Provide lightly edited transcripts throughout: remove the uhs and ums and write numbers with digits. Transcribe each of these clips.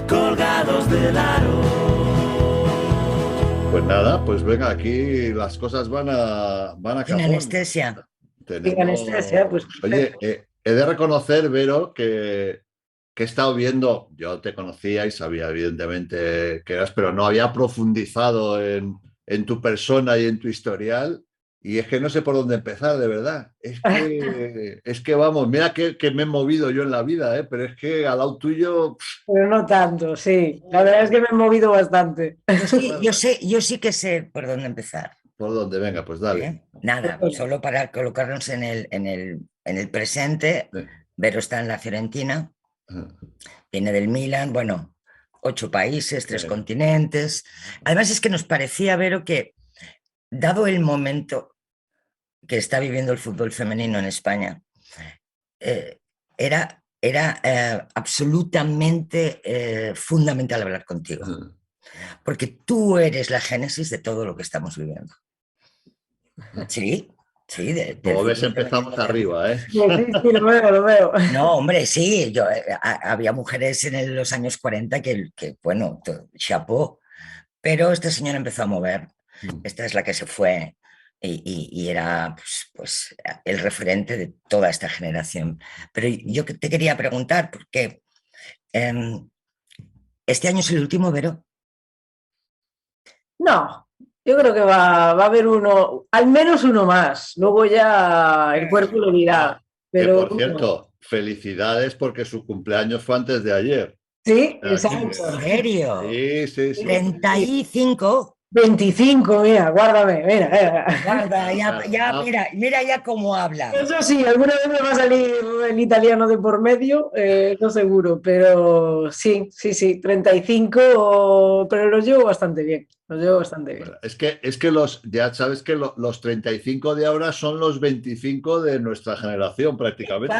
colgados del aro. Pues nada, pues venga, aquí las cosas van a Sin cajón. anestesia. Tenemos... Sin anestesia, pues. Oye, he de reconocer, Vero, que he estado viendo, yo te conocía y sabía evidentemente que eras, pero no había profundizado en tu persona y en tu historial. Y es que no sé por dónde empezar, de verdad. Es que vamos, mira que me he movido yo en la vida, pero es que al lado tuyo... Pero no tanto, sí. La verdad es que me he movido bastante. Sí, yo sí que sé por dónde empezar. ¿Por dónde? Venga, pues dale. Nada, solo para colocarnos en el presente. Sí. Vero está en la Fiorentina, viene del Milan, bueno, 8 países, 3 continentes. Además es que nos parecía, Vero, que dado el momento que está viviendo el fútbol femenino en España, era absolutamente fundamental hablar contigo, porque tú eres la génesis de todo lo que estamos viviendo. Sí, sí. Como ves, empezamos arriba, ¿eh? Sí, lo veo. No, hombre, sí, había mujeres en los años 40 que bueno, chapó, pero esta señora empezó a mover. Esta es la que se fue y era pues el referente de toda esta generación. Pero yo te quería preguntar, porque ¿este año es el último, Vero? No, yo creo que va a haber uno, al menos uno más. Luego ya el cuerpo lo dirá. Pero que por cierto, felicidades porque su cumpleaños fue antes de ayer. sí, exacto. ¿En serio? Sí. 35. 25, mira, guárdame, mira. Guarda, mira ya cómo habla. Eso sí, alguna vez me va a salir el italiano de por medio, no seguro, pero sí, 35, pero los llevo bastante bien. Es que ya sabes que los 35 de ahora son los 25 de nuestra generación prácticamente.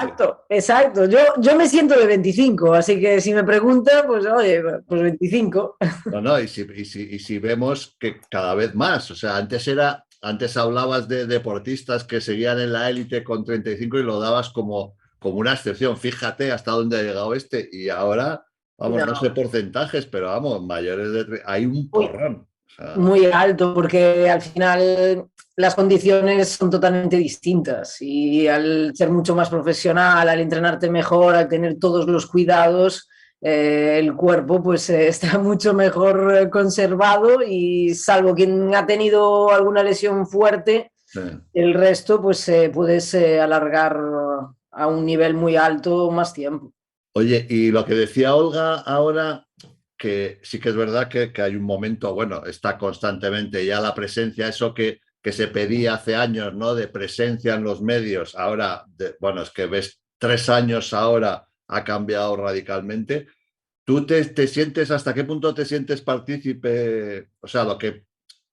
Exacto. Yo me siento de 25, así que si me preguntan, pues oye, pues 25. No, y si vemos que cada vez más, o sea, antes hablabas de deportistas que seguían en la élite con 35 y lo dabas como una excepción. Fíjate hasta dónde ha llegado y ahora, vamos, no sé porcentajes, pero vamos, mayores de... Hay un porrón. Muy alto, porque al final las condiciones son totalmente distintas y al ser mucho más profesional, al entrenarte mejor, al tener todos los cuidados, el cuerpo pues está mucho mejor conservado y salvo quien ha tenido alguna lesión fuerte, el resto pues puedes alargar a un nivel muy alto más tiempo. Oye, y lo que decía Olga ahora, que sí que es verdad que hay un momento, bueno, está constantemente ya la presencia, eso que se pedía hace años, ¿no? De presencia en los medios. Ahora, bueno, es que ves 3 años ahora ha cambiado radicalmente. ¿Tú te sientes, hasta qué punto te sientes partícipe? O sea,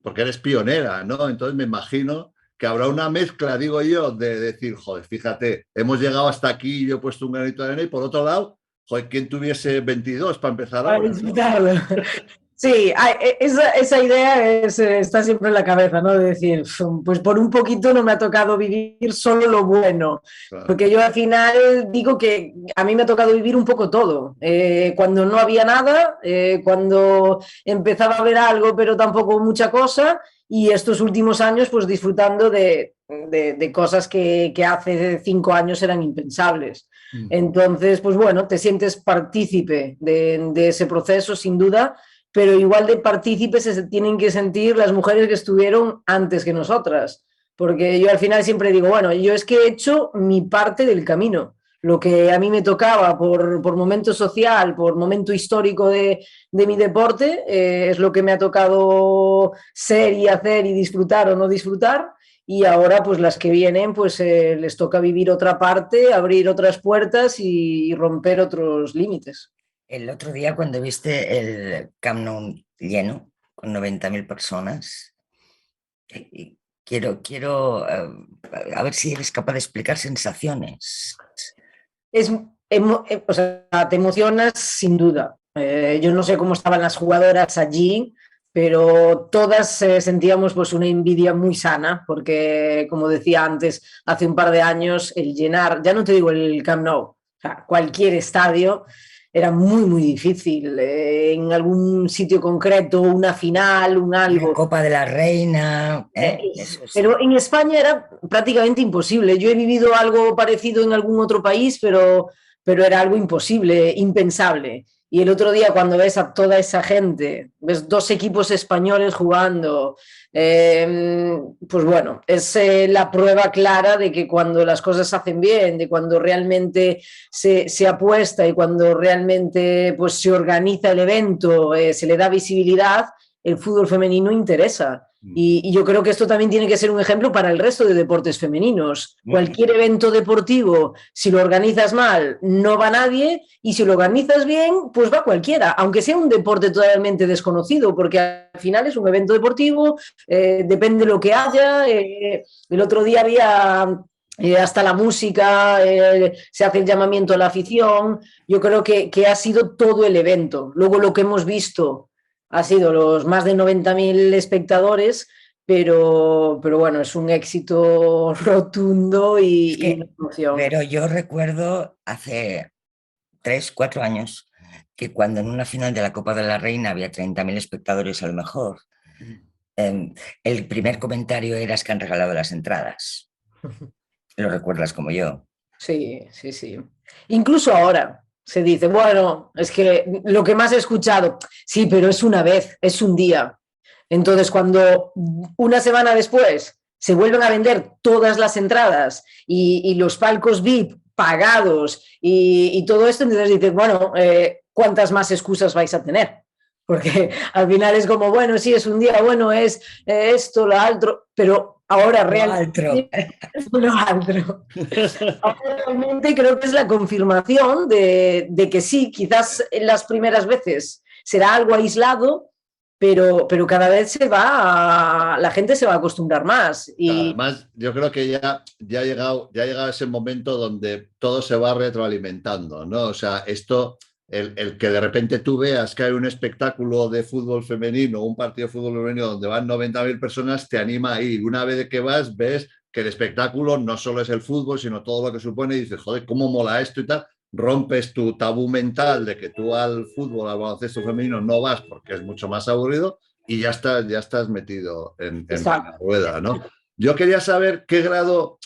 porque eres pionera, ¿no? Entonces me imagino que habrá una mezcla, digo yo, de decir, joder, fíjate, hemos llegado hasta aquí y yo he puesto un granito de arena y por otro lado, joder, ¿quién tuviese 22 para empezar ahora? ¿No? Sí, esa idea está siempre en la cabeza, ¿no? De decir, pues por un poquito no me ha tocado vivir solo lo bueno, claro. Porque yo al final digo que a mí me ha tocado vivir un poco todo, cuando no había nada, cuando empezaba a haber algo pero tampoco mucha cosa, y estos últimos años pues disfrutando de cosas que hace 5 años eran impensables. Entonces, pues bueno, te sientes partícipe de ese proceso sin duda, pero igual de partícipes se tienen que sentir las mujeres que estuvieron antes que nosotras, porque yo al final siempre digo, bueno, yo es que he hecho mi parte del camino, lo que a mí me tocaba por momento social, por momento histórico de mi deporte, es lo que me ha tocado ser y hacer y disfrutar o no disfrutar, y ahora pues las que vienen pues les toca vivir otra parte, abrir otras puertas y romper otros límites. El otro día cuando viste el Camp Nou lleno, con 90.000 personas, quiero a ver si eres capaz de explicar sensaciones. O sea, te emocionas sin duda. Yo no sé cómo estaban las jugadoras allí, pero todas sentíamos pues una envidia muy sana, porque como decía antes, hace un par de años el llenar, ya no te digo el Camp Nou, o sea, cualquier estadio, era muy, muy difícil. En algún sitio concreto, una final, un algo. La Copa de la Reina, eso sí. Pero en España era prácticamente imposible. Yo he vivido algo parecido en algún otro país, pero era algo imposible, impensable. Y el otro día cuando ves a toda esa gente, ves 2 equipos españoles jugando, pues bueno, es la prueba clara de que cuando las cosas se hacen bien, de cuando realmente se apuesta y cuando realmente pues, se organiza el evento, se le da visibilidad, el fútbol femenino interesa. Y yo creo que esto también tiene que ser un ejemplo para el resto de deportes femeninos. Cualquier evento deportivo, si lo organizas mal, no va nadie, y si lo organizas bien, pues va cualquiera, aunque sea un deporte totalmente desconocido, porque al final es un evento deportivo, depende de lo que haya. El otro día había hasta la música, se hace el llamamiento a la afición. Yo creo que ha sido todo el evento. Luego lo que hemos visto ha sido los más de 90.000 espectadores, pero bueno, es un éxito rotundo y una emoción. Pero yo recuerdo hace 3, 4 años que cuando en una final de la Copa de la Reina había 30.000 espectadores a lo mejor, el primer comentario era: es que han regalado las entradas. ¿Lo recuerdas como yo? Sí, sí, sí. Incluso ahora se dice, bueno, es que lo que más he escuchado, sí, pero es una vez, es un día. Entonces, cuando una semana después se vuelven a vender todas las entradas y los palcos VIP pagados y todo esto, entonces dices, bueno, ¿cuántas más excusas vais a tener? Porque al final es como, bueno, sí, es un día, bueno, es esto, lo otro, pero ahora realmente ahora realmente creo que es la confirmación de que sí, quizás en las primeras veces será algo aislado, pero cada vez la gente se va a acostumbrar más. Y además, yo creo que ya ha llegado ese momento donde todo se va retroalimentando, ¿no? O sea, esto, el que de repente tú veas que hay un espectáculo de fútbol femenino, un partido de fútbol femenino donde van 90.000 personas, te anima a ir. Una vez que vas, ves que el espectáculo no solo es el fútbol, sino todo lo que supone, y dices, joder, ¿cómo mola esto y tal? Rompes tu tabú mental de que tú al fútbol, al baloncesto femenino no vas porque es mucho más aburrido, y ya estás metido en la rueda, ¿no? Yo quería saber qué grado,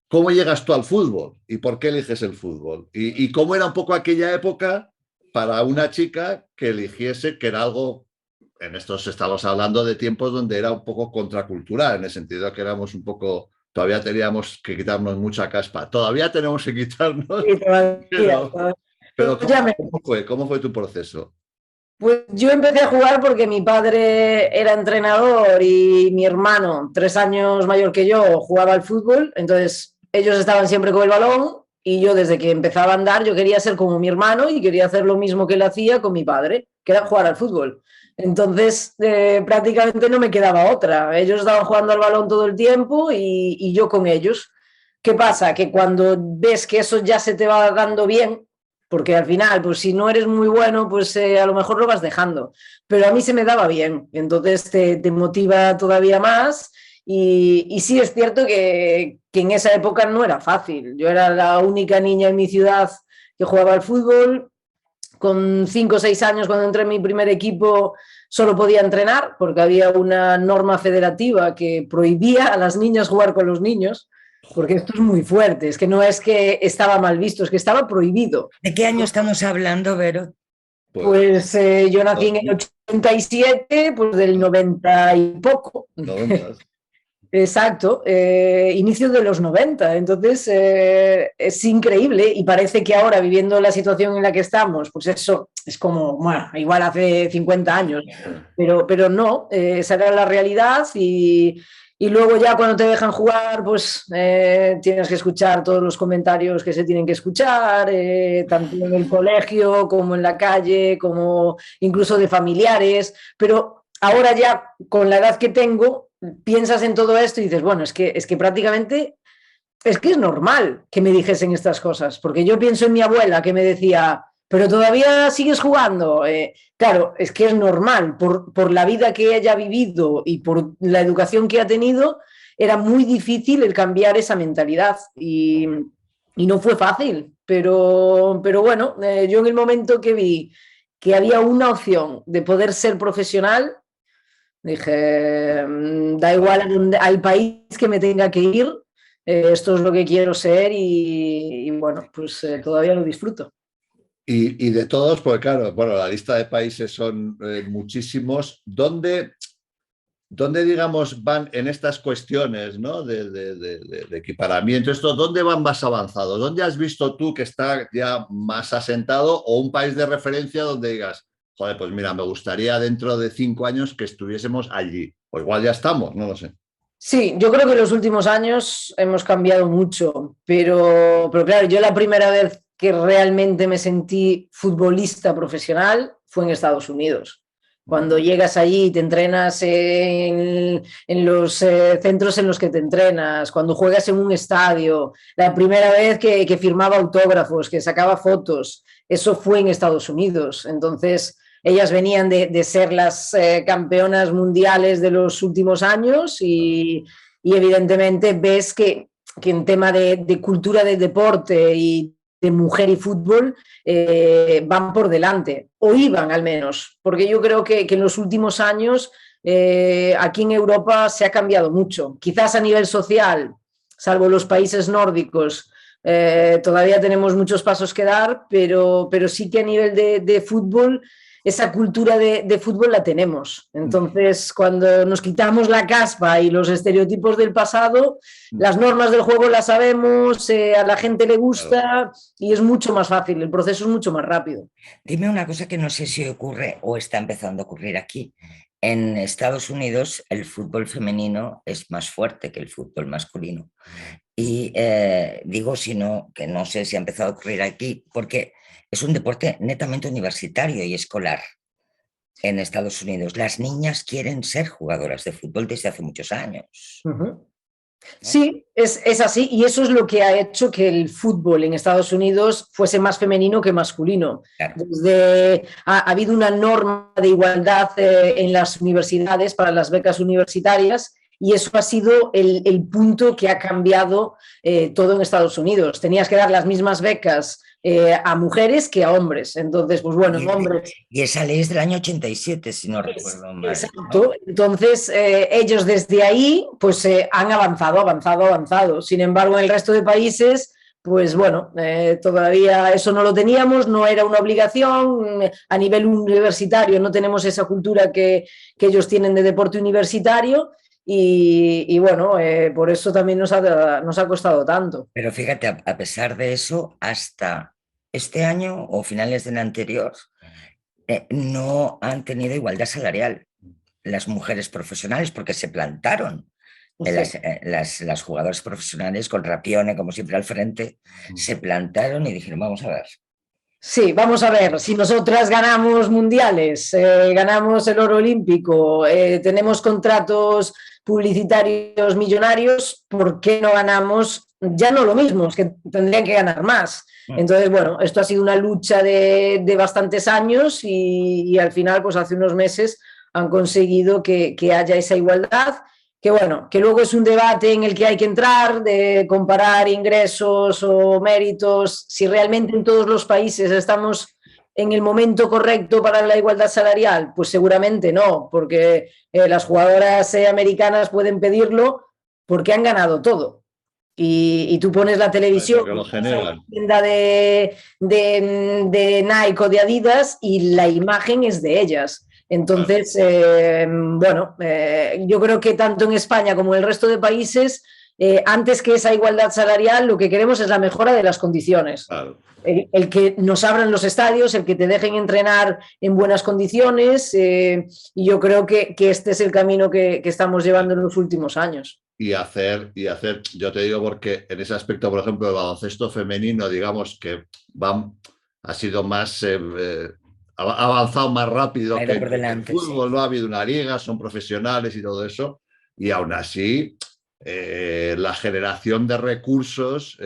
cómo llegas tú al fútbol y por qué eliges el fútbol. Y cómo era un poco aquella época para una chica que eligiese, que era algo, en estos estamos hablando de tiempos donde era un poco contracultural, en el sentido de que éramos un poco, todavía teníamos que quitarnos mucha caspa. Todavía tenemos que quitarnos. Sí, pero ¿cómo fue tu proceso? Pues yo empecé a jugar porque mi padre era entrenador y mi hermano, 3 años mayor que yo, jugaba al fútbol. Entonces ellos estaban siempre con el balón y yo desde que empezaba a andar yo quería ser como mi hermano y quería hacer lo mismo que él hacía con mi padre, que era jugar al fútbol. Entonces prácticamente no me quedaba otra. Ellos estaban jugando al balón todo el tiempo y yo con ellos. ¿Qué pasa? Que cuando ves que eso ya se te va dando bien, porque al final, pues si no eres muy bueno, pues a lo mejor lo vas dejando. Pero a mí se me daba bien, entonces te motiva todavía más. Y sí es cierto que en esa época no era fácil. Yo era la única niña en mi ciudad que jugaba al fútbol. Con 5 o 6 años, cuando entré en mi primer equipo, solo podía entrenar porque había una norma federativa que prohibía a las niñas jugar con los niños. Porque esto es muy fuerte, es que no es que estaba mal visto, es que estaba prohibido. ¿De qué año estamos hablando, Vero? Pues yo nací en el 87, pues del 90 y poco. 90. Exacto, inicio de los 90, entonces es increíble y parece que ahora, viviendo la situación en la que estamos, pues eso es como, bueno, igual hace 50 años, pero no, esa era la realidad. Y luego ya cuando te dejan jugar, pues tienes que escuchar todos los comentarios que se tienen que escuchar, tanto en el colegio como en la calle, como incluso de familiares. Pero ahora ya, con la edad que tengo, piensas en todo esto y dices, bueno, es que prácticamente es que es normal que me dijesen estas cosas, porque yo pienso en mi abuela que me decía, pero todavía sigues jugando. Claro, es que es normal, por la vida que ella ha vivido y por la educación que ha tenido, era muy difícil el cambiar esa mentalidad. Y y no fue fácil, pero bueno, yo en el momento que vi que había una opción de poder ser profesional, dije, da igual al país que me tenga que ir, esto es lo que quiero ser y bueno, pues todavía lo disfruto. Y de todos, porque claro, bueno, la lista de países son muchísimos. ¿Dónde, digamos, van en estas cuestiones, ¿no? de equiparamiento? ¿Dónde van más avanzados? ¿Dónde has visto tú que está ya más asentado o un país de referencia donde digas, joder, pues mira, me gustaría dentro de 5 años que estuviésemos allí? O igual ya estamos, no lo sé. Sí, yo creo que en los últimos años hemos cambiado mucho, pero claro, yo la primera vez que realmente me sentí futbolista profesional fue en Estados Unidos. Cuando llegas allí y te entrenas en los centros en los que te entrenas, cuando juegas en un estadio, la primera vez que firmaba autógrafos, que sacaba fotos, eso fue en Estados Unidos. Entonces, ellas venían de ser las campeonas mundiales de los últimos años y evidentemente ves que en tema de cultura del deporte y de mujer y fútbol van por delante, o iban al menos, porque yo creo que en los últimos años aquí en Europa se ha cambiado mucho, quizás a nivel social, salvo los países nórdicos, todavía tenemos muchos pasos que dar, pero sí que a nivel de fútbol esa cultura de fútbol la tenemos. Entonces, cuando nos quitamos la caspa y los estereotipos del pasado, las normas del juego las sabemos, a la gente le gusta y es mucho más fácil, el proceso es mucho más rápido. Dime una cosa que no sé si ocurre o está empezando a ocurrir aquí. En Estados Unidos el fútbol femenino es más fuerte que el fútbol masculino. Y digo, sino que no sé si ha empezado a ocurrir aquí, porque es un deporte netamente universitario y escolar en Estados Unidos. Las niñas quieren ser jugadoras de fútbol desde hace muchos años. ¿No? Sí, es así y eso es lo que ha hecho que el fútbol en Estados Unidos fuese más femenino que masculino. Claro. Ha habido una norma de igualdad en las universidades para las becas universitarias y eso ha sido el punto que ha cambiado todo en Estados Unidos. Tenías que dar las mismas becas a mujeres que a hombres. Entonces, pues bueno, hombres. Y esa ley es del año 87, si no recuerdo mal. Exacto. Entonces, ellos desde ahí, pues han avanzado. Sin embargo, en el resto de países, pues bueno, todavía eso no lo teníamos, no era una obligación. A nivel universitario no tenemos esa cultura que ellos tienen de deporte universitario. Y bueno, por eso también nos ha costado tanto. Pero fíjate, a pesar de eso, hasta este año o finales del anterior, no han tenido igualdad salarial las mujeres profesionales porque se plantaron. Sí. Las jugadoras profesionales con Rapione, como siempre al frente, se plantaron y dijeron, vamos a ver. Sí, vamos a ver, si nosotras ganamos mundiales, ganamos el oro olímpico, tenemos contratos publicitarios millonarios, ¿por qué no ganamos ya no lo mismo? Es que tendrían que ganar más. Entonces, bueno, esto ha sido una lucha de bastantes años y al final, pues hace unos meses han conseguido que haya esa igualdad, que bueno, que luego es un debate en el que hay que entrar, de comparar ingresos o méritos, si realmente en todos los países estamos en el momento correcto para la igualdad salarial, pues seguramente no, porque las jugadoras americanas pueden pedirlo porque han ganado todo. Y tú pones la televisión, la tienda de Nike o de Adidas y la imagen es de ellas. Entonces, bueno, yo creo que tanto en España como en el resto de países, antes que esa igualdad salarial, lo que queremos es la mejora de las condiciones. Claro. El que nos abran los estadios, el que te dejen entrenar en buenas condiciones, y yo creo que este es el camino que estamos llevando en los últimos años. Y hacer, yo te digo porque en ese aspecto, por ejemplo, el baloncesto femenino, digamos que ha sido más, ha avanzado más rápido que el fútbol, ¿no? Ha habido una liga, son profesionales y todo eso, y aún así la generación de recursos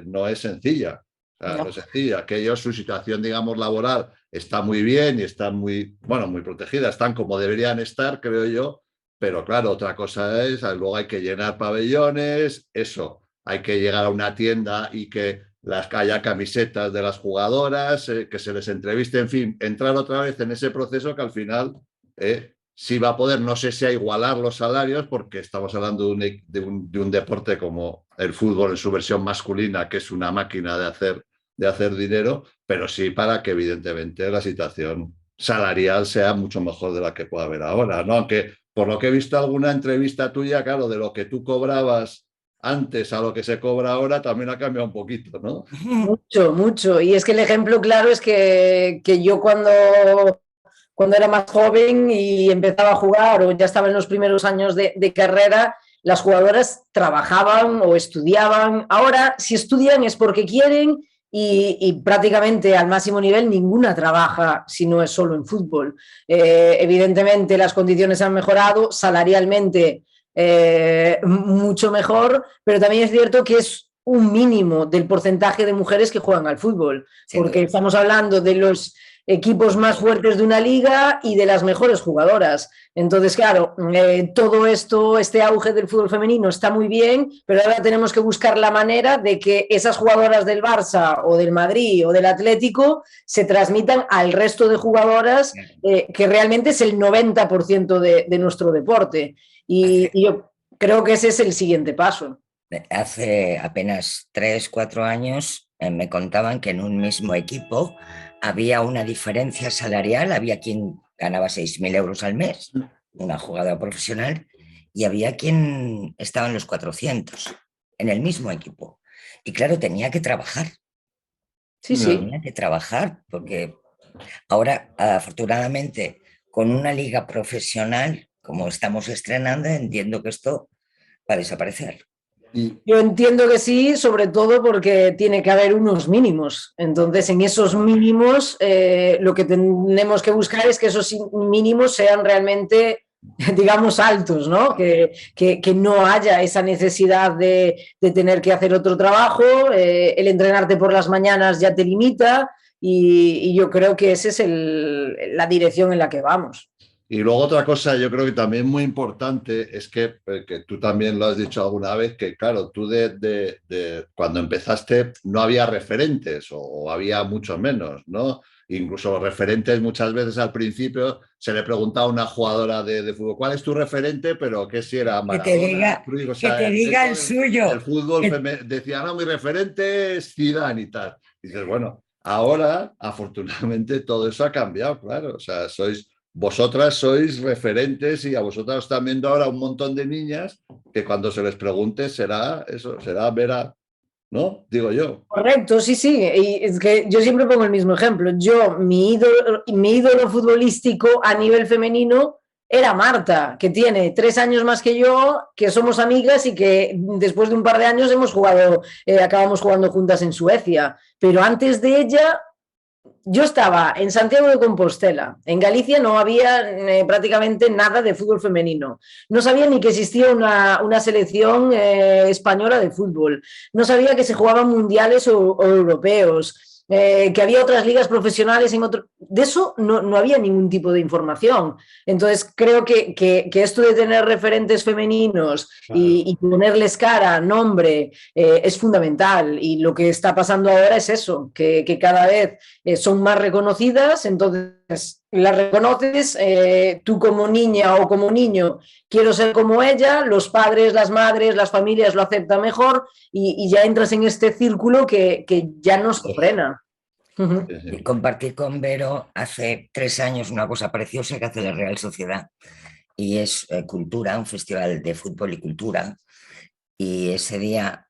no es sencilla. No es sencilla, que ellos, su situación, digamos, laboral está muy bien y están muy protegidas, están como deberían estar, creo yo. Pero claro, otra cosa es, luego hay que llenar pabellones, eso, hay que llegar a una tienda y que que haya camisetas de las jugadoras, que se les entreviste, en fin, entrar otra vez en ese proceso que al final sí va a poder, no sé si a igualar los salarios, porque estamos hablando de un deporte como el fútbol en su versión masculina, que es una máquina de hacer dinero, pero sí para que evidentemente la situación salarial sea mucho mejor de la que pueda haber ahora, ¿no? Aunque por lo que he visto alguna entrevista tuya, claro, de lo que tú cobrabas antes a lo que se cobra ahora también ha cambiado un poquito, ¿no? Mucho, mucho. Y es que el ejemplo claro es que yo cuando era más joven y empezaba a jugar o ya estaba en los primeros años de carrera, las jugadoras trabajaban o estudiaban. Ahora, si estudian es porque quieren y prácticamente al máximo nivel ninguna trabaja si no es solo en fútbol. Evidentemente las condiciones han mejorado, salarialmente mucho mejor, pero también es cierto que es un mínimo del porcentaje de mujeres que juegan al fútbol, porque estamos hablando de los equipos más fuertes de una liga y de las mejores jugadoras. Entonces, claro, todo esto, este auge del fútbol femenino está muy bien, pero ahora tenemos que buscar la manera de que esas jugadoras del Barça o del Madrid o del Atlético se transmitan al resto de jugadoras, que realmente es el 90% de nuestro deporte. Y yo creo que ese es el siguiente paso. Hace apenas 3, 4 años me contaban que en un mismo equipo había una diferencia salarial, había quien ganaba 6.000 euros al mes, una jugadora profesional, y había quien estaba en los 400 en el mismo equipo. Y claro, tenía que trabajar. Sí, sí. Tenía que trabajar porque ahora, afortunadamente, con una liga profesional, como estamos estrenando, entiendo que esto va a desaparecer. Yo entiendo que sí, sobre todo porque tiene que haber unos mínimos. Entonces, en esos mínimos, lo que tenemos que buscar es que esos mínimos sean realmente, digamos, altos, ¿no? Que no haya esa necesidad de tener que hacer otro trabajo. El entrenarte por las mañanas ya te limita y yo creo que esa es la dirección en la que vamos. Y luego otra cosa, yo creo que también muy importante es que tú también lo has dicho alguna vez, que claro, tú cuando empezaste no había referentes o había mucho menos, ¿no? Incluso los referentes muchas veces al principio se le preguntaba a una jugadora de fútbol, ¿cuál es tu referente? Pero que si era Maradona, Cruyff, o sea, que te diga el suyo. El fútbol decía, no, mi referente es Zidane y tal. Y dices, bueno, ahora afortunadamente todo eso ha cambiado, claro, o sea, vosotras sois referentes y a vosotras os están viendo ahora un montón de niñas que cuando se les pregunte será Vera, ¿no? Digo yo. Correcto, sí, sí. Y es que yo siempre pongo el mismo ejemplo. Mi ídolo futbolístico a nivel femenino era Marta, que tiene 3 años más que yo, que somos amigas y que después de un par de años acabamos jugando juntas en Suecia. Pero antes de ella, yo estaba en Santiago de Compostela. En Galicia no había prácticamente nada de fútbol femenino. No sabía ni que existía una selección española de fútbol. No sabía que se jugaban mundiales o europeos. Que había otras ligas profesionales de eso no había ningún tipo de información. Entonces creo que esto de tener referentes femeninos y ponerles cara, nombre, es fundamental, y lo que está pasando ahora es eso, que cada vez son más reconocidas, entonces las reconoces, tú como niña o como niño, quiero ser como ella, los padres, las madres, las familias lo aceptan mejor y ya entras en este círculo que ya nos frena. Y compartí con Vero hace 3 años una cosa preciosa que hace la Real Sociedad, y es Cultura, un festival de fútbol y cultura, y ese día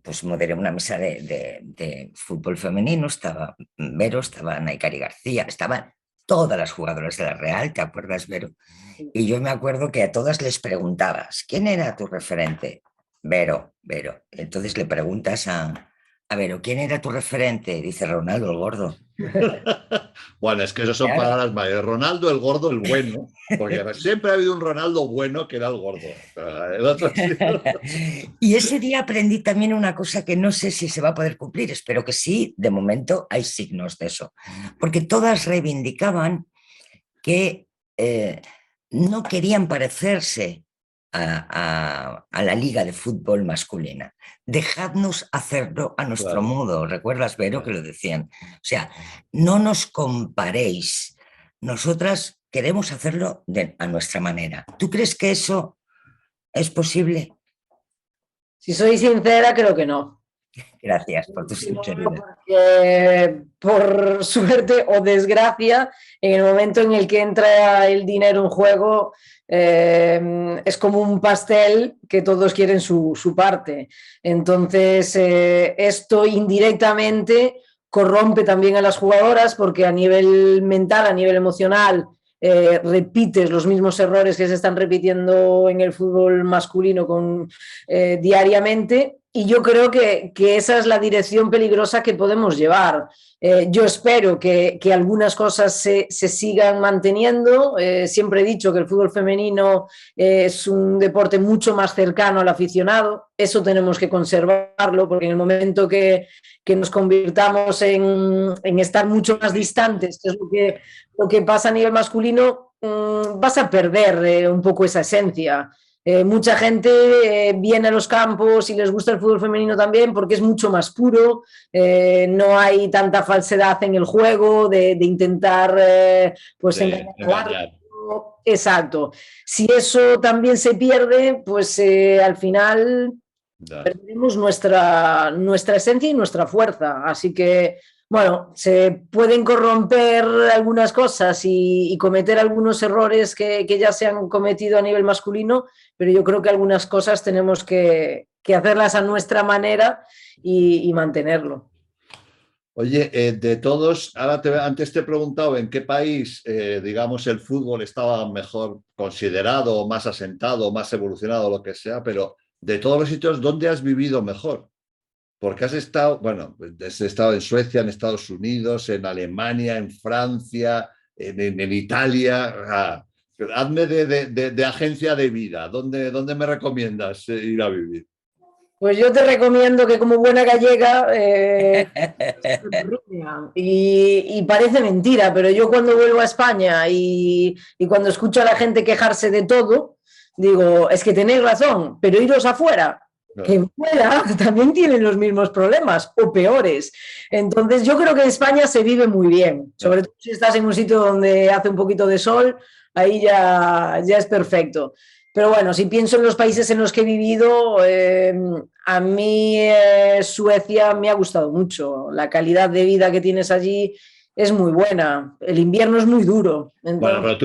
pues moderé una mesa de fútbol femenino, estaba Vero, estaba Naikari García, estaban todas las jugadoras de la Real, ¿te acuerdas, Vero? Y yo me acuerdo que a todas les preguntabas, ¿quién era tu referente? Vero. Entonces le preguntas a Vero, ¿quién era tu referente? Dice Ronaldo el gordo. Bueno, es que eso son palabras mayores. Ronaldo el gordo, el bueno, porque siempre ha habido un Ronaldo bueno que era el gordo. El otro Y ese día aprendí también una cosa que no sé si se va a poder cumplir, espero que sí, de momento hay signos de eso, porque todas reivindicaban que no querían parecerse a la liga de fútbol masculina. Dejadnos hacerlo a nuestro modo. ¿Recuerdas, Vero, que lo decían? O sea, no nos comparéis. Nosotras queremos hacerlo a nuestra manera. ¿Tú crees que eso es posible? Si soy sincera, creo que no. Gracias por tu sinceridad. Porque, por suerte o desgracia, en el momento en el que entra el dinero en juego, es como un pastel que todos quieren su parte. Entonces, esto indirectamente corrompe también a las jugadoras porque a nivel mental, a nivel emocional, repites los mismos errores que se están repitiendo en el fútbol masculino diariamente. Y yo creo que esa es la dirección peligrosa que podemos llevar. Yo espero que algunas cosas se sigan manteniendo. Siempre he dicho que el fútbol femenino es un deporte mucho más cercano al aficionado. Eso tenemos que conservarlo, porque en el momento que nos convirtamos en estar mucho más distantes, que es lo que pasa a nivel masculino, vas a perder un poco esa esencia. Mucha gente viene a los campos y les gusta el fútbol femenino también porque es mucho más puro, no hay tanta falsedad en el juego de intentar pues engañar. Exacto. Si eso también se pierde, pues al final perdemos nuestra esencia y nuestra fuerza. Así que, bueno, se pueden corromper algunas cosas y cometer algunos errores que ya se han cometido a nivel masculino, pero yo creo que algunas cosas tenemos que hacerlas a nuestra manera y mantenerlo. Oye, de todos, antes te he preguntado en qué país, digamos, el fútbol estaba mejor considerado, o más asentado, o más evolucionado, lo que sea, pero de todos los sitios, ¿dónde has vivido mejor? Porque has estado, bueno, has estado en Suecia, en Estados Unidos, en Alemania, en Francia, en Italia. Hazme de agencia de vida. ¿Dónde me recomiendas ir a vivir? Pues yo te recomiendo que, como buena gallega, y parece mentira, pero yo cuando vuelvo a España y cuando escucho a la gente quejarse de todo, digo, es que tenéis razón, pero iros afuera, que fuera también tienen los mismos problemas o peores. Entonces yo creo que en España se vive muy bien, sobre todo si estás en un sitio donde hace un poquito de sol, ahí ya es perfecto. Pero bueno, si pienso en los países en los que he vivido, a mí Suecia me ha gustado mucho. La calidad de vida que tienes allí es muy buena. El invierno es muy duro. Entonces... Bueno, pero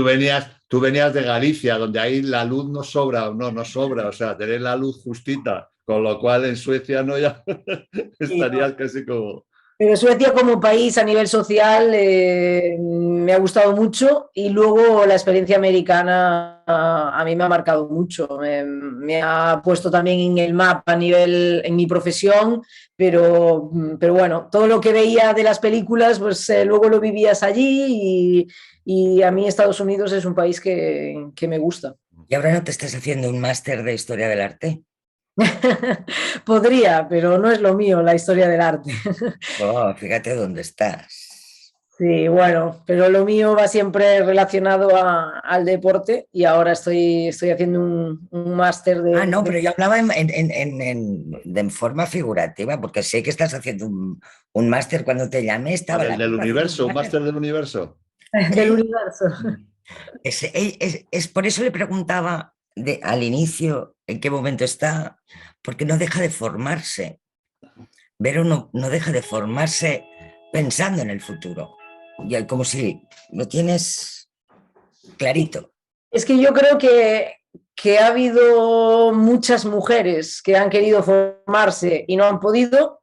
tú venías de Galicia, donde ahí la luz no sobra, no sobra, o sea, tenés la luz justita, con lo cual en Suecia no ya estarías casi como... Pero Suecia como país a nivel social me ha gustado mucho, y luego la experiencia americana a mí me ha marcado mucho. Me ha puesto también en el mapa a nivel en mi profesión, pero bueno, todo lo que veía de las películas, pues luego lo vivías allí, y a mí Estados Unidos es un país que me gusta. ¿Y ahora no te estás haciendo un máster de historia del arte? Podría, pero no es lo mío la historia del arte. Oh, fíjate dónde estás. Sí, bueno, pero lo mío va siempre relacionado al deporte, y ahora estoy haciendo un máster de... No, pero yo hablaba de forma figurativa, porque sé que estás haciendo un máster. Cuando te llamé estaba... ¿Del universo? ¿Un máster del universo? Del universo. Es por eso le preguntaba al inicio en qué momento está, porque no deja de formarse. Vero no deja de formarse pensando en el futuro. Y como si lo tienes clarito. Es que yo creo que ha habido muchas mujeres que han querido formarse y no han podido,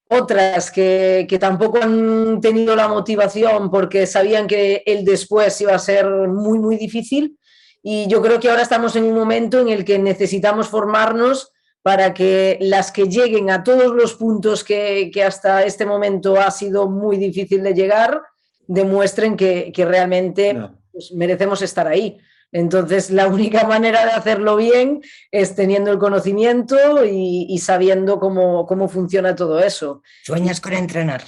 otras que tampoco han tenido la motivación porque sabían que el después iba a ser muy, muy difícil. Y yo creo que ahora estamos en un momento en el que necesitamos formarnos para que las que lleguen a todos los puntos que hasta este momento ha sido muy difícil de llegar, demuestren que realmente pues, merecemos estar ahí. Entonces, la única manera de hacerlo bien es teniendo el conocimiento y sabiendo cómo funciona todo eso. ¿Sueñas con entrenar?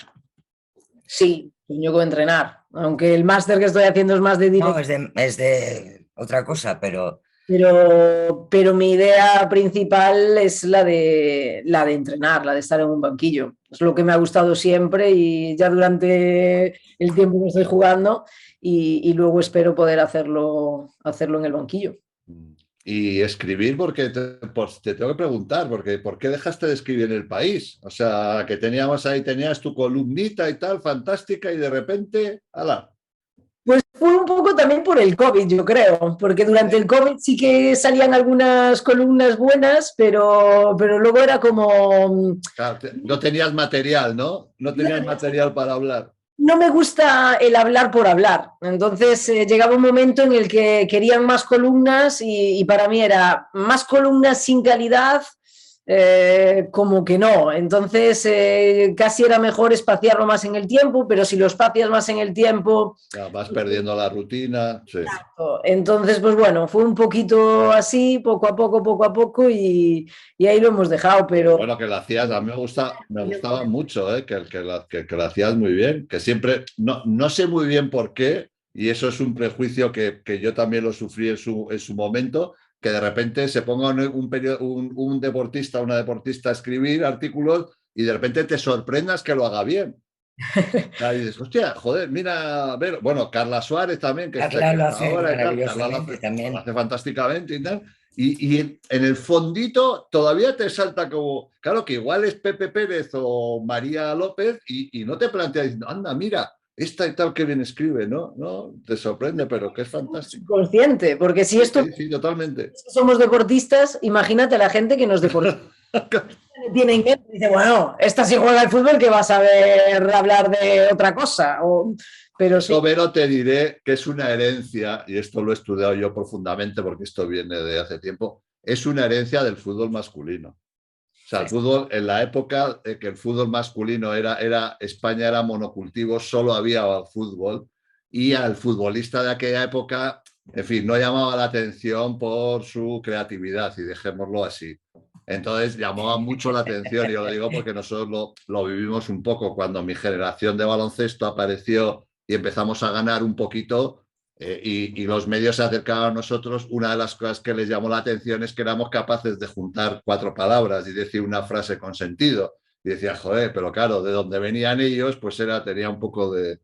Sí, sueño con entrenar. Aunque el máster que estoy haciendo es más de directo. No, es de otra cosa, pero pero mi idea principal es la de entrenar, la de estar en un banquillo. Es lo que me ha gustado siempre y ya durante el tiempo que estoy jugando y luego espero poder hacerlo en el banquillo. Y escribir, porque te tengo que preguntar, porque ¿por qué dejaste de escribir en El País? O sea, que tenías tu columnita y tal, fantástica, y de repente, ¡hala! Pues fue un poco también por el COVID, yo creo, porque durante el COVID sí que salían algunas columnas buenas, pero luego era como... Claro, no tenías material, ¿no? No tenías material para hablar. No me gusta el hablar por hablar. Entonces llegaba un momento en el que querían más columnas y para mí era más columnas sin calidad, como que no. Entonces casi era mejor espaciarlo más en el tiempo, pero si lo espacias más en el tiempo... Ya, vas perdiendo la rutina. Sí. Entonces, pues bueno, fue un poquito así, poco a poco y ahí lo hemos dejado, pero... Bueno, que lo hacías, a mí me gustaba mucho, que lo hacías muy bien, que siempre, no sé muy bien por qué, y eso es un prejuicio que yo también lo sufrí en su momento, que de repente se ponga un deportista, una deportista a escribir artículos y de repente te sorprendas que lo haga bien. Y dices, hostia, joder, mira, a ver, bueno, Carla Suárez también, que Carla lo está hace ahora y tal, maravillosamente también. lo hace fantásticamente y tal. Y en el fondito todavía te salta como, claro que igual es Pepe Pérez o María López y no te planteas, anda, mira, esta y tal que bien escribe, ¿no? No, te sorprende, pero que es fantástico. Consciente, porque si esto Sí, totalmente. somos deportistas, imagínate a la gente que nos deportistas. Tienen que dice, bueno, esta sí juega al fútbol que va a saber hablar de otra cosa. Pero sí. Vero, te diré que es una herencia, y esto lo he estudiado yo profundamente porque esto viene de hace tiempo, es una herencia del fútbol masculino. O sea, el fútbol, en la época que el fútbol masculino España era monocultivo, solo había fútbol, y al futbolista de aquella época, en fin, no llamaba la atención por su creatividad, y dejémoslo así. Entonces llamaba mucho la atención, y yo lo digo porque nosotros lo vivimos un poco cuando mi generación de baloncesto apareció y empezamos a ganar un poquito, y los medios se acercaban a nosotros. Una de las cosas que les llamó la atención es que éramos capaces de juntar 4 palabras y decir una frase con sentido. Y decía, joder, pero claro, de donde venían ellos, pues tenía un poco de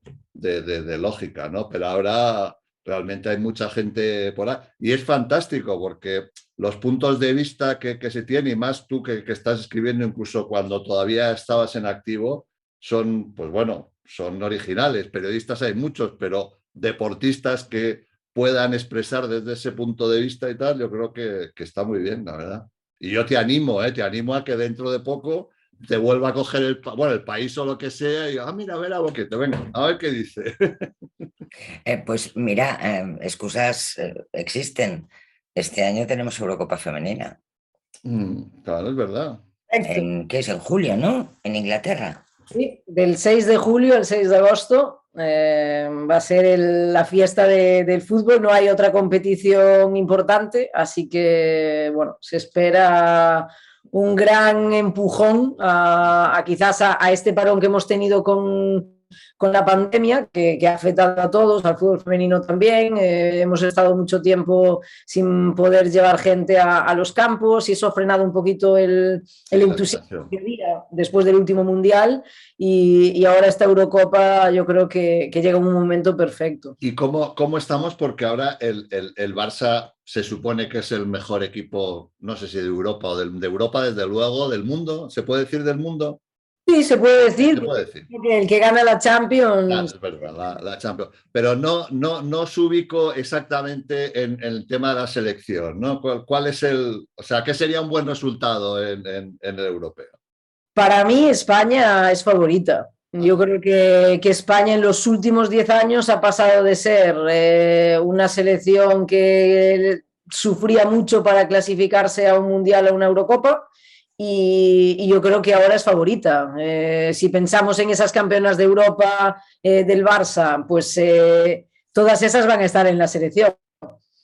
lógica, ¿no? Pero ahora realmente hay mucha gente por ahí. Y es fantástico porque los puntos de vista que se tienen, y más tú que estás escribiendo incluso cuando todavía estabas en activo, son, pues bueno, son originales. Periodistas hay muchos, pero deportistas que puedan expresar desde ese punto de vista y tal, yo creo que está muy bien, la verdad. Y yo te animo a que dentro de poco te vuelva a coger el país o lo que sea y, mira, a ver a Boquete, venga, a ver qué dice. Pues mira, excusas existen. Este año tenemos Eurocopa Femenina. Claro, es verdad. ¿Qué es? En julio, ¿no? En Inglaterra. Sí, del 6 de julio al 6 de agosto va a ser la fiesta del fútbol, no hay otra competición importante, así que bueno, se espera un gran empujón quizás a este parón que hemos tenido con la pandemia, que ha afectado a todos, al fútbol femenino también. Hemos estado mucho tiempo sin poder llevar gente a los campos y eso ha frenado un poquito el entusiasmo que había después del último mundial y ahora esta Eurocopa yo creo que llega un momento perfecto. ¿Y cómo estamos? Porque ahora el Barça se supone que es el mejor equipo, no sé si de Europa o de Europa, desde luego, del mundo. ¿Se puede decir del mundo? Sí, se puede decir. Se puede decir. Que el que gana la Champions. Claro, es verdad, la Champions. Pero no os ubico exactamente en el tema de la selección, ¿no? ¿Cuál es o sea, qué sería un buen resultado en el europeo? Para mí, España es favorita. Yo creo que España en los últimos 10 años ha pasado de ser una selección que sufría mucho para clasificarse a un mundial, a una Eurocopa, y yo creo que ahora es favorita. Si pensamos en esas campeonas de Europa del Barça, pues todas esas van a estar en la selección.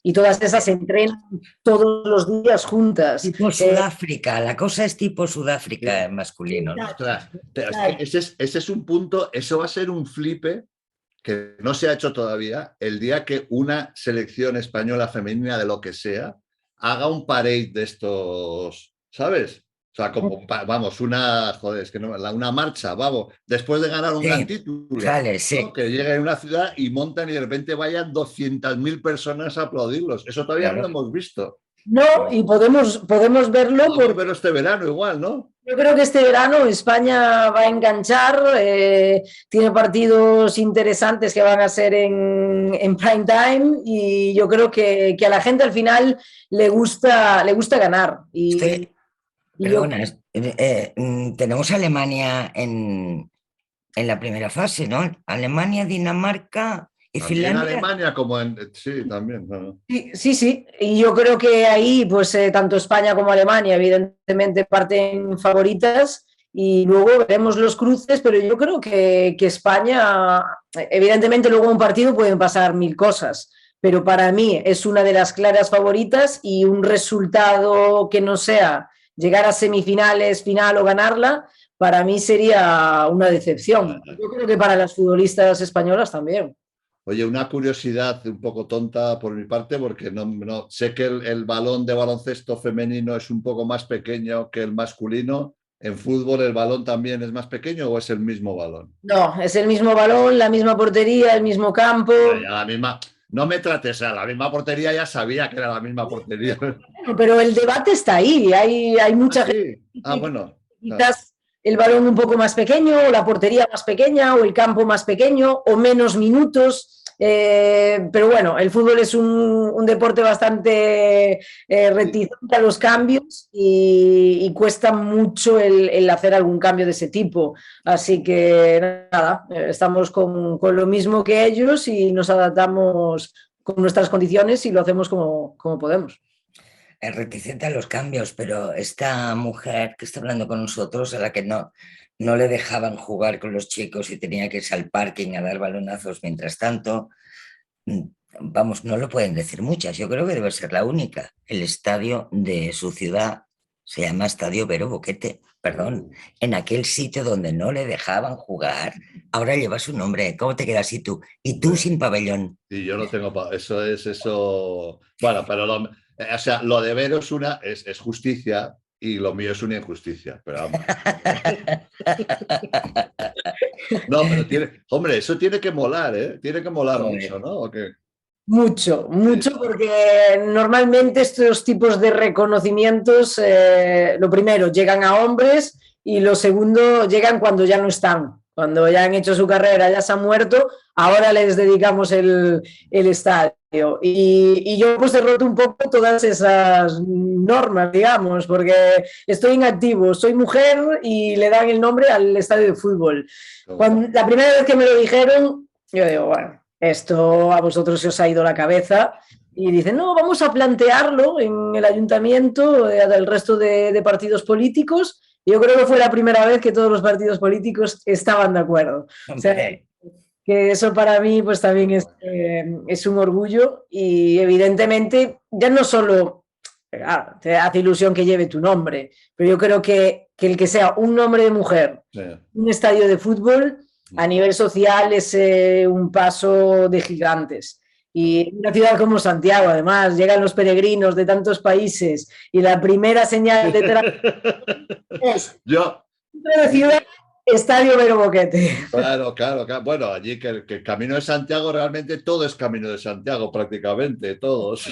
Y todas esas se entrenan todos los días juntas. Tipo Sudáfrica, la cosa es tipo Sudáfrica en masculino, ¿no? Ese es un punto, eso va a ser un flipe que no se ha hecho todavía, el día que una selección española femenina de lo que sea haga un parade de estos, ¿sabes? O sea, como, vamos, joder, es que no, una marcha, vamos, después de ganar un gran título, sí. ¿no? Que llegue a una ciudad y montan y de repente vayan 200.000 personas a aplaudirlos. Eso todavía no lo hemos visto. No, y podemos verlo. Podemos verlo este verano igual, ¿no? Yo creo que este verano España va a enganchar, tiene partidos interesantes que van a ser en prime time y yo creo que a la gente al final le gusta ganar. Perdona, tenemos a Alemania en la primera fase, ¿no? Alemania, Dinamarca y también Finlandia. Alemania como sí, también. ¿No? Sí. Y yo creo que ahí, pues tanto España como Alemania, evidentemente, parten favoritas y luego veremos los cruces, pero yo creo que España, evidentemente, luego en un partido pueden pasar 1000 cosas, pero para mí es una de las claras favoritas y un resultado que no sea llegar a semifinales, final o ganarla, para mí sería una decepción. Yo creo que para las futbolistas españolas también. Oye, una curiosidad un poco tonta por mi parte, porque no sé que el balón de baloncesto femenino es un poco más pequeño que el masculino. ¿En fútbol el balón también es más pequeño o es el mismo balón? No, es el mismo balón, la misma portería, el mismo campo. La misma. No me trates a la misma portería, ya sabía que era la misma portería. Pero el debate está ahí, hay mucha gente. Bueno. Quizás el balón un poco más pequeño, o la portería más pequeña, o el campo más pequeño, o menos minutos. Pero bueno, el fútbol es un deporte bastante reticente a los cambios y cuesta mucho el hacer algún cambio de ese tipo. Así que nada, estamos con lo mismo que ellos y nos adaptamos con nuestras condiciones y lo hacemos como podemos. Es reticente a los cambios, pero esta mujer que está hablando con nosotros, a la que no le dejaban jugar con los chicos y tenía que irse al parking a dar balonazos mientras tanto, vamos, no lo pueden decir muchas, yo creo que debe ser la única. El estadio de su ciudad se llama Estadio Vero Boquete, perdón, en aquel sitio donde no le dejaban jugar, ahora lleva su nombre. ¿Cómo te quedas y tú? Y tú sin pabellón. Y yo no tengo eso. Bueno, pero o sea, lo de Vero es justicia y lo mío es una injusticia. Pero vamos. No, pero hombre, eso tiene que molar, ¿eh? Tiene que molar mucho, ¿no? ¿O qué? Mucho, porque normalmente estos tipos de reconocimientos, lo primero, llegan a hombres y lo segundo, llegan cuando ya no están. Cuando ya han hecho su carrera, ya se han muerto, ahora les dedicamos el estadio. Y yo pues he roto un poco todas esas normas, digamos, porque estoy inactivo, soy mujer y le dan el nombre al estadio de fútbol. La primera vez que me lo dijeron, yo digo, bueno, esto a vosotros se os ha ido la cabeza. Y dicen, no, vamos a plantearlo en el ayuntamiento del resto de partidos políticos. Yo creo que fue la primera vez que todos los partidos políticos estaban de acuerdo. O sea, que eso para mí pues también es un orgullo y evidentemente ya no solo te hace ilusión que lleve tu nombre, pero yo creo que el que sea un nombre de mujer, un estadio de fútbol, a nivel social es un paso de gigantes. Y en una ciudad como Santiago, además, llegan los peregrinos de tantos países y la primera señal de es ciudad, Estadio Vero Boquete. Claro. Bueno, allí que el camino de Santiago, realmente todo es camino de Santiago, prácticamente, todos.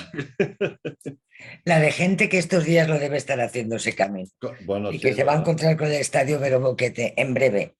La de gente que estos días lo debe estar haciendo ese camino. Bueno, y que se va a encontrar con el Estadio Vero Boquete en breve.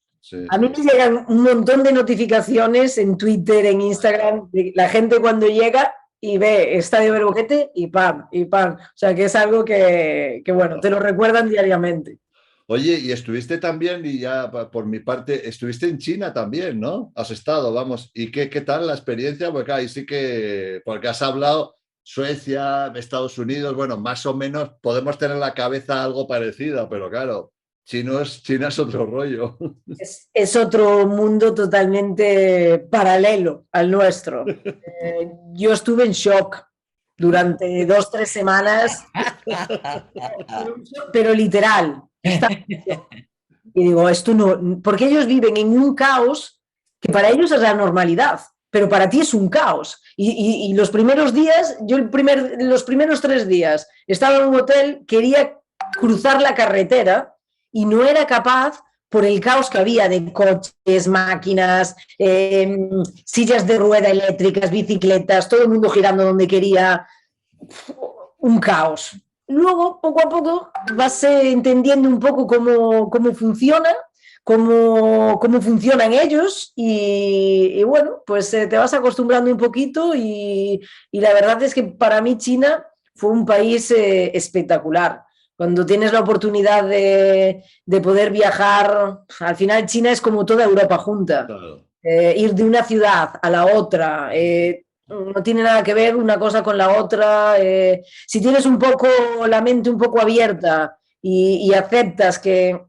A mí me llegan un montón de notificaciones en Twitter, en Instagram, de la gente cuando llega y ve Estadio Vero Boquete y ¡pam! O sea, que es algo que bueno, te lo recuerdan diariamente. Oye, y estuviste también, y ya por mi parte, estuviste en China también, ¿no? Has estado, vamos. ¿Y qué tal la experiencia? Porque ahí sí que, porque has hablado Suecia, Estados Unidos, bueno, más o menos podemos tener la cabeza algo parecida, pero claro, China es otro rollo. Es otro mundo totalmente paralelo al nuestro. Yo estuve en shock durante 2-3 semanas, pero literal. Y digo, esto no, porque ellos viven en un caos que para ellos es la normalidad, pero para ti es un caos. Y los primeros días, los primeros 3 días estaba en un hotel, quería cruzar la carretera y no era capaz por el caos que había de coches, máquinas, sillas de rueda eléctricas, bicicletas, todo el mundo girando donde quería, un caos. Luego, poco a poco, vas entendiendo un poco cómo funciona, cómo funcionan ellos y bueno, pues te vas acostumbrando un poquito y la verdad es que para mí China fue un país espectacular. Cuando tienes la oportunidad de poder viajar, al final China es como toda Europa junta. Claro. Ir de una ciudad a la otra, no tiene nada que ver una cosa con la otra. Si tienes un poco la mente un poco abierta y aceptas que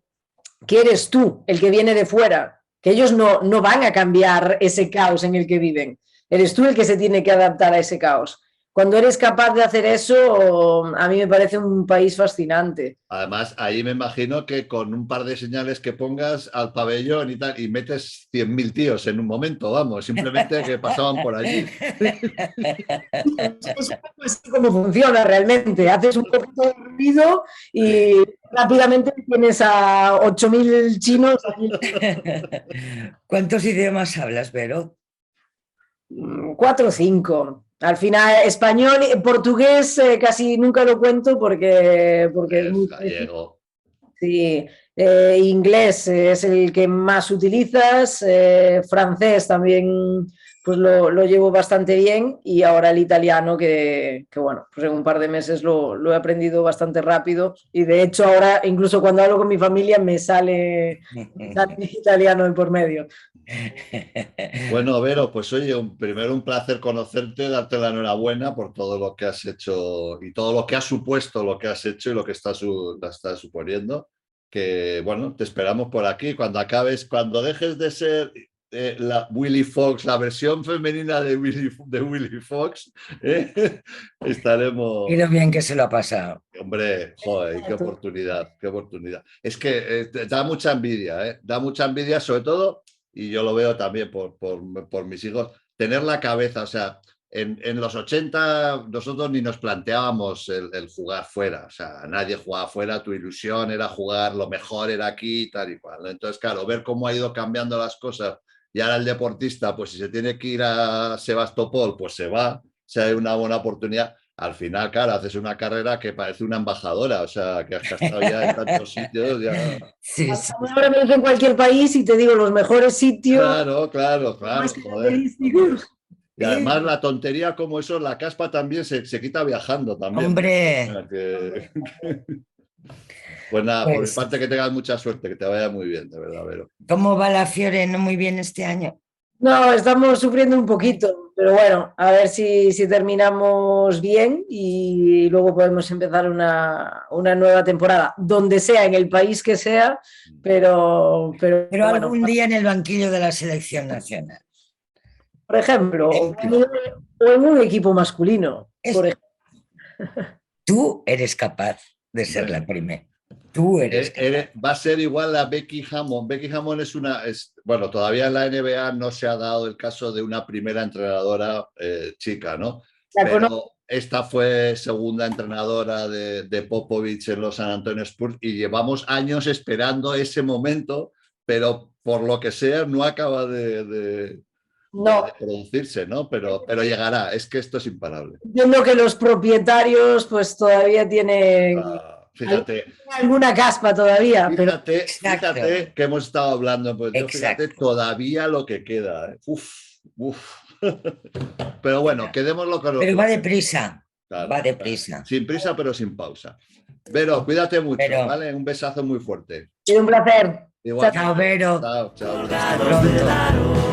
eres tú el que viene de fuera, que ellos no van a cambiar ese caos en el que viven, eres tú el que se tiene que adaptar a ese caos. Cuando eres capaz de hacer eso, a mí me parece un país fascinante. Además, ahí me imagino que con un par de señales que pongas al pabellón y tal, y metes 100.000 tíos en un momento, vamos, simplemente que pasaban por allí. Es cómo funciona realmente. Haces un poquito de ruido y rápidamente tienes a 8.000 chinos aquí. ¿Cuántos idiomas hablas, Vero? 4 o 5. Al final, español, portugués casi nunca lo cuento porque es muy gallego. Sí, inglés es el que más utilizas, francés también pues lo llevo bastante bien y ahora el italiano que bueno, pues en un par de meses lo he aprendido bastante rápido y de hecho ahora incluso cuando hablo con mi familia me sale italiano de por medio. Bueno, Vero, pues oye, primero un placer conocerte, darte la enhorabuena por todo lo que has hecho y todo lo que ha supuesto lo que has hecho y lo que está suponiendo. Que bueno, te esperamos por aquí. Cuando acabes, cuando dejes de ser la Willy Fox, la versión femenina de Willy Fox, estaremos. Y lo bien que se lo ha pasado. Hombre, joder, qué oportunidad, qué oportunidad. Es que da mucha envidia, da mucha envidia, sobre todo. Y yo lo veo también por mis hijos, tener la cabeza, o sea, en los 80 nosotros ni nos planteábamos el jugar fuera, o sea, nadie jugaba fuera, tu ilusión era jugar, lo mejor era aquí, tal y cual, ¿no? Entonces, claro, ver cómo ha ido cambiando las cosas y ahora el deportista, pues si se tiene que ir a Sebastopol, pues se va, si hay una buena oportunidad. Al final, claro, haces una carrera que parece una embajadora, o sea, que has estado ya en tantos sitios. Ya... Sí, sí. Ahora me dices en cualquier país y te digo los mejores sitios. Claro, joder. Y además la tontería como eso, la caspa también se quita viajando también. ¡Hombre! O sea, que... Pues nada, por mi parte que tengas mucha suerte, que te vaya muy bien, de verdad, Vero. ¿Cómo va la Fiore? ¿No muy bien este año? No, estamos sufriendo un poquito, pero bueno, a ver si terminamos bien y luego podemos empezar una nueva temporada, donde sea, en el país que sea, pero bueno, algún día en el banquillo de la selección nacional. Por ejemplo, o en un equipo masculino. Por ejemplo. Tú eres capaz de ser la primera. Tú eres va a ser igual a Becky Hammon. Becky Hammon bueno, todavía en la NBA no se ha dado el caso de una primera entrenadora chica, ¿no? Pero esta fue segunda entrenadora de Popovich en los San Antonio Spurs y llevamos años esperando ese momento, pero por lo que sea no acaba de producirse, ¿no? Pero llegará, es que esto es imparable. Entiendo que los propietarios pues todavía tienen... Fíjate. Alguna caspa todavía. Fíjate que hemos estado hablando, pues yo, fíjate todavía lo que queda. Pero bueno, quedémoslo con lo que... Pero va deprisa, claro, va deprisa. Sin prisa, pero sin pausa. Vero, cuídate mucho, ¿vale? Un besazo muy fuerte. Un placer. Chao, Vero. Chao. Hasta pronto.